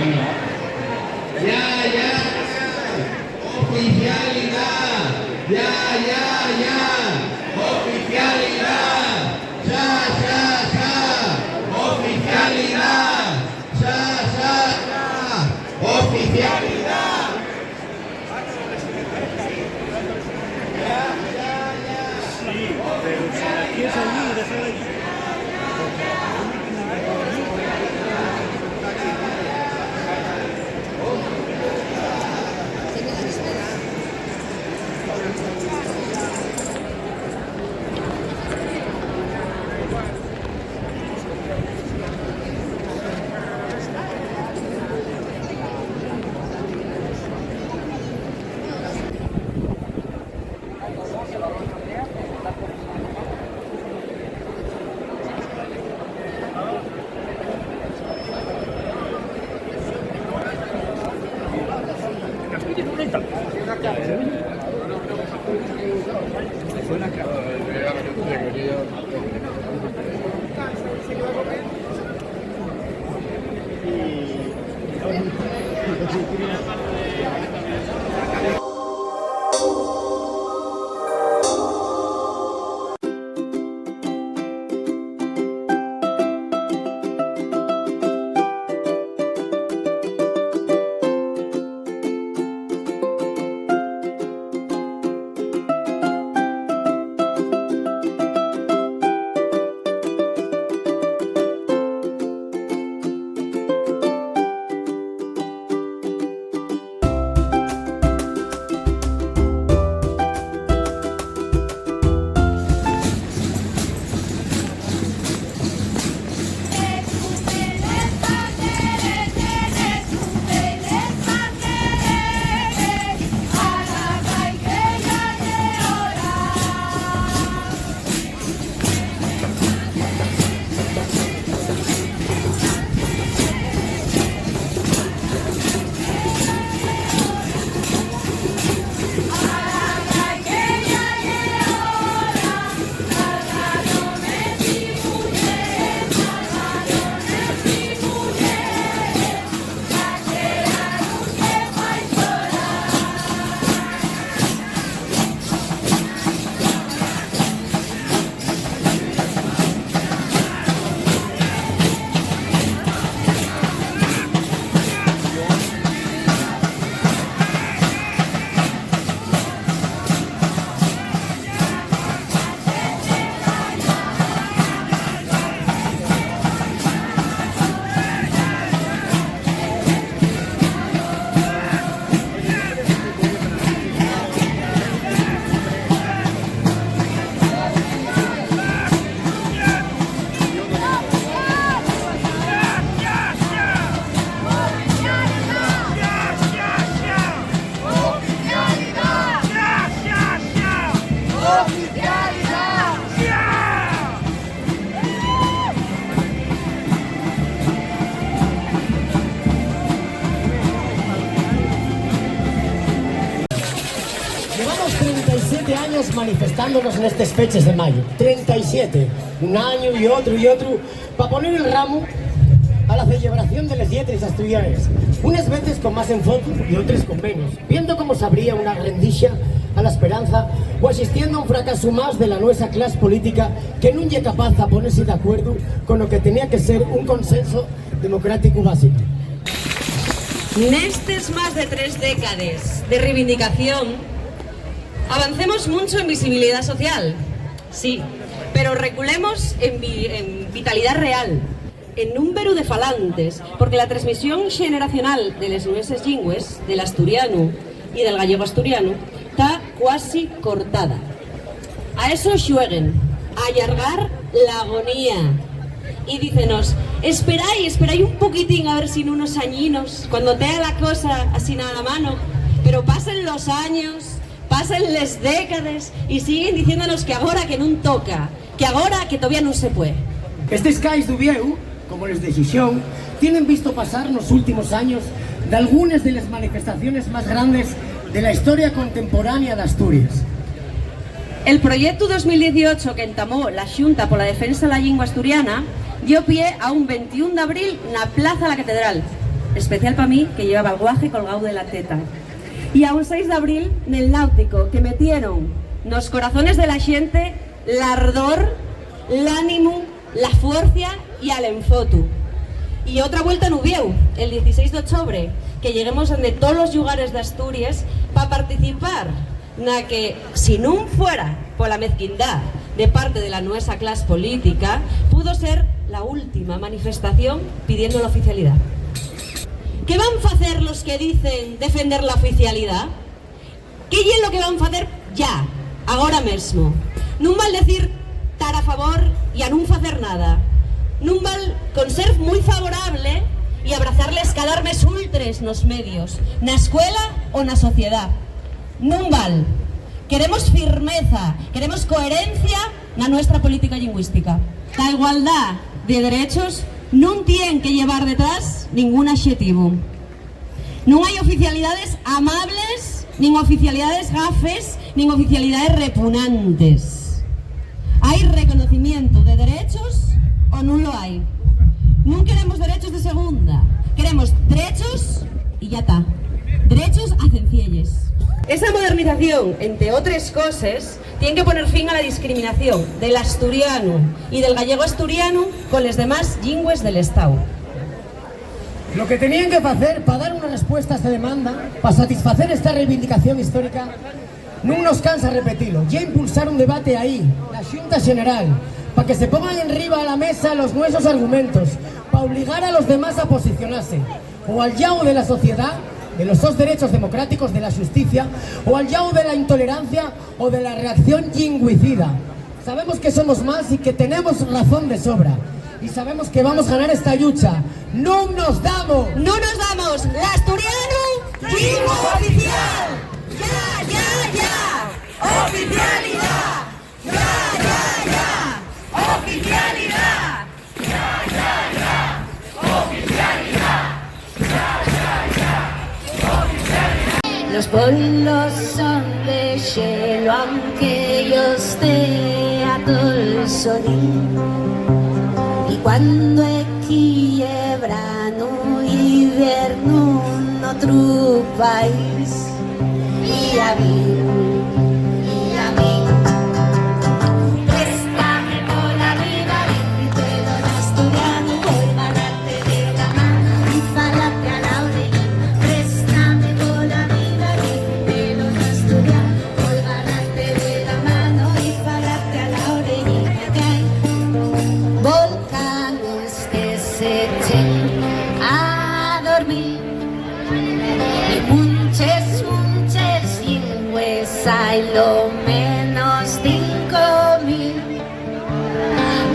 Ya, ya, oficialidad. Ya, ya, ya, oficialidad. Ya, ya, ya, oficialidad. Ya, ya, ya, oficialidad. Ya, ya, ya. Sí, pero si la quieres allí, déjala allí. Llevamos 37 años manifestándonos en estas fechas de mayo. 37. Un año y otro, para poner el ramo a la celebración de las lletres asturianas. Unas veces con más enfoque y otras con menos. Viendo cómo se abría una rendilla a la esperanza o asistiendo a un fracaso más de la nuestra clase política que no es capaz de ponerse de acuerdo con lo que tenía que ser un consenso democrático básico. Nestes más de 3 décadas de reivindicación, avancemos mucho en visibilidad social, sí, pero reculemos en vitalidad real, en número de falantes, porque la transmisión generacional de les nueces lingües, del asturiano y del gallego asturiano, está casi cortada. A eso jueguen, a allargar la agonía. Y dícenos, esperáis un poquitín a ver si en unos añinos, cuando tenga la cosa así nada a la mano, pero pasen los años, pasen las décadas y siguen diciéndonos que ahora que no toca, que ahora que todavía no se puede. Estes cais du Vieu, como les de Xixón, tienen visto pasar en los últimos años de algunas de las manifestaciones más grandes de la historia contemporánea de Asturias. El proyecto 2018 que entamó la Xunta por la defensa de la lengua asturiana dio pie a un 21 de abril en la Plaza de la Catedral. especial para mí, que llevaba el guaje colgado de la teta. Y a un 6 de abril nel Náutico, que metieron nos corazones de la xente l'ardor, l'ànimo, la fuerza y al enfotu. Y otra vuelta no hubieu, el 16 de octubre, que lleguemos de todos los lugares de Asturias para participar na que, si no fuera por la mezquindad de parte de la nuestra clase política, pudo ser la última manifestación pidiendo la oficialidad. ¿Qué van a hacer los que dicen defender la oficialidad? ¿Qué es lo que van a hacer ya, ahora mismo? No val decir estar a favor y a no hacer nada. No val con ser muy favorable y abrazarles cada mes ultres nos medios, na escuela o na sociedad. Non val. Queremos firmeza, queremos coherencia na nuestra política lingüística. La igualdad de derechos non tiene que llevar detrás ningún adxetivo. Non hai oficialidades amables, nin oficialidades gafes, nin oficialidades repugnantes. Hai reconocimiento de derechos o non lo hai. Non queremos derechos de segunda, queremos derechos y ya está. Derechos a sencilles. Esa modernización, entre otras cosas, tiene que poner fin a la discriminación del asturiano y del gallego asturiano con las demás lingües del Estado. Lo que tenían que hacer para dar una respuesta a esta demanda, para satisfacer esta reivindicación histórica, no nos cansa repetirlo, ya impulsar un debate ahí, la Xunta General, para que se pongan enriba a la mesa los nuestros argumentos, para obligar a los demás a posicionarse, o al lado de la sociedad, de los dos derechos democráticos, de la justicia, o al lado de la intolerancia o de la reacción lingüicida. Sabemos que somos más y que tenemos razón de sobra. Y sabemos que vamos a ganar esta lucha. ¡No nos damos! ¡No nos damos! ¡La asturiano! ¡Lingua oficial! ¡Ya, ya, ya! ¡Oficialidad! ¡Ya, ya, ya! ¡Oficialidad! ¡Ya, ya, ya! ¡Oficialidad! ¡Ya, ya, ya! ¡Oficialidad! Los pueblos son de hielo, aunque yo esté a todo el sol. Y cuando quiebra no invierno en otro país. Y a mí, préstame por la vida y te doy asturiano, voy a darte de la mano y falarte a la orilla. Préstame por la vida y te doy asturiano, voy a darte de la mano y falarte a la orilla. Que hay volcanes que se echen a dormir y muchas lingües hay lo menos 5.000.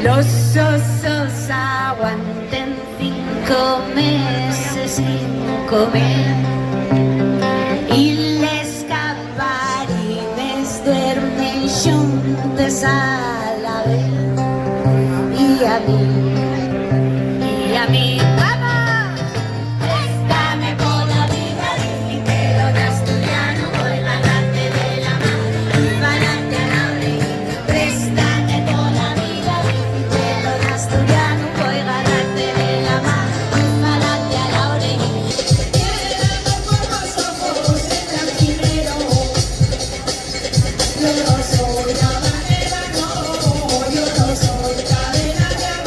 Los osos aguanten 5 meses sin comer y les caparines duermen juntos a la vez. Y a mí, vamos, préstame por la vida y te lo de asturiano, voy a darte de la mano y falarte a la orilla. Préstame por la vida y te lo de asturiano, voy a darte de la mano y falarte a la orilla. Quédame por los ojos el tranquilero, yo no soy la bandera, no, yo no soy cadena de amor.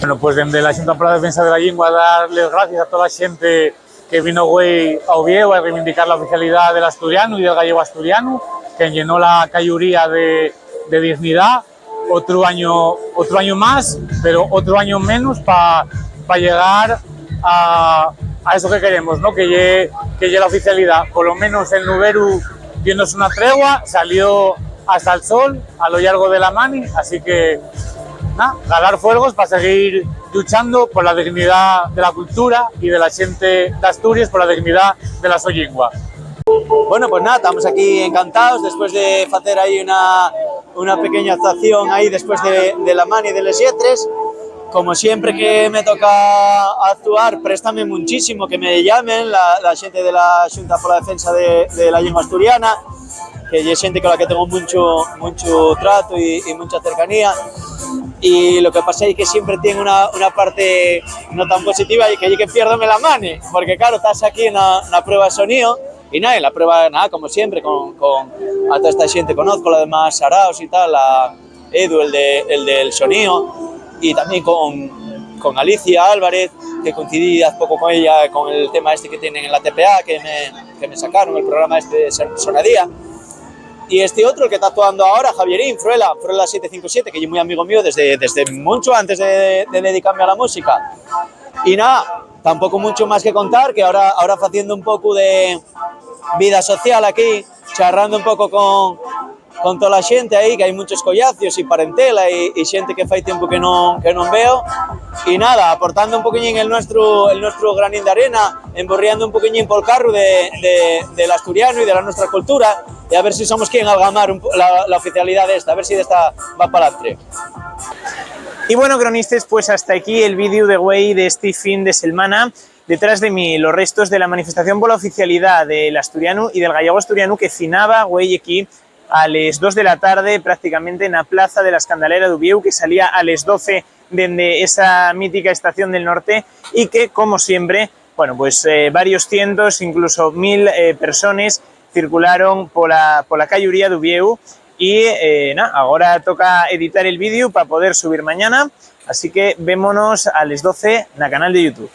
Bueno, pues desde la Xunta para la Defensa de la Lengua darles gracias a toda la gente que vino hoy a Oviedo a reivindicar la oficialidad del asturiano y del gallego asturiano, que llenó la calluría de dignidad. Otro año más, pero otro año menos para llegar a eso que queremos, ¿no? Que llegue la oficialidad. Por lo menos el Nuberu viéndose una tregua, salió hasta el sol a lo largo de la mani, así que galar fuegos para seguir luchando por la dignidad de la cultura y de la gente de Asturias, por la dignidad de la so lingua. Bueno, pues nada, estamos aquí encantados después de hacer ahí una pequeña actuación ahí después de la mani de les Lletres. Como siempre que me toca actuar, préstame muchísimo que me llamen la gente de la Xunta por la Defensa de la Lengua Asturiana, que es gente con la que tengo mucho trato y mucha cercanía. Y lo que pasa es que siempre tiene una parte no tan positiva y que pierdome la mani, porque claro, estás aquí en una prueba de sonido y nada, en la prueba, nada, como siempre, con a toda esta gente conozco, la demás Saraos y tal, a Edu, el del sonido, y también con Alicia Álvarez, que coincidí hace poco con ella con el tema este que tienen en la TPA, que me sacaron el programa este de Sonadía. Y este otro, el que está actuando ahora, Javierín, Fruela 757, que es muy amigo mío desde mucho antes de dedicarme a la música. Y nada, tampoco mucho más que contar, que ahora haciendo un poco de vida social aquí, charrando un poco con toda la gente aí, que hai muchos collacios e parentela e xente que fai tempo que non veo, e nada, aportando un poquillín el nuestro granín de arena, emborriando un poquillín por carro del asturiano e de la nuestra cultura, e a ver si somos quien algamar la oficialidad esta, a ver si esta va para adelante. Y bueno, cronistas, pues hasta aquí el vídeo de güey de este fin de semana. Detrás de mí los restos de la manifestación por la oficialidad del asturiano y del gallego asturiano que finaba güey aquí a las 2 de la tarde prácticamente en la plaza de la Escandalera de Ubieu, que salía a las 12 desde esa mítica estación del norte y que, como siempre, bueno, pues varios cientos, incluso 1000 personas circularon por la calluría de Ubieu y nada, ahora toca editar el vídeo para poder subir mañana, así que vémonos a las 12 en el canal de YouTube.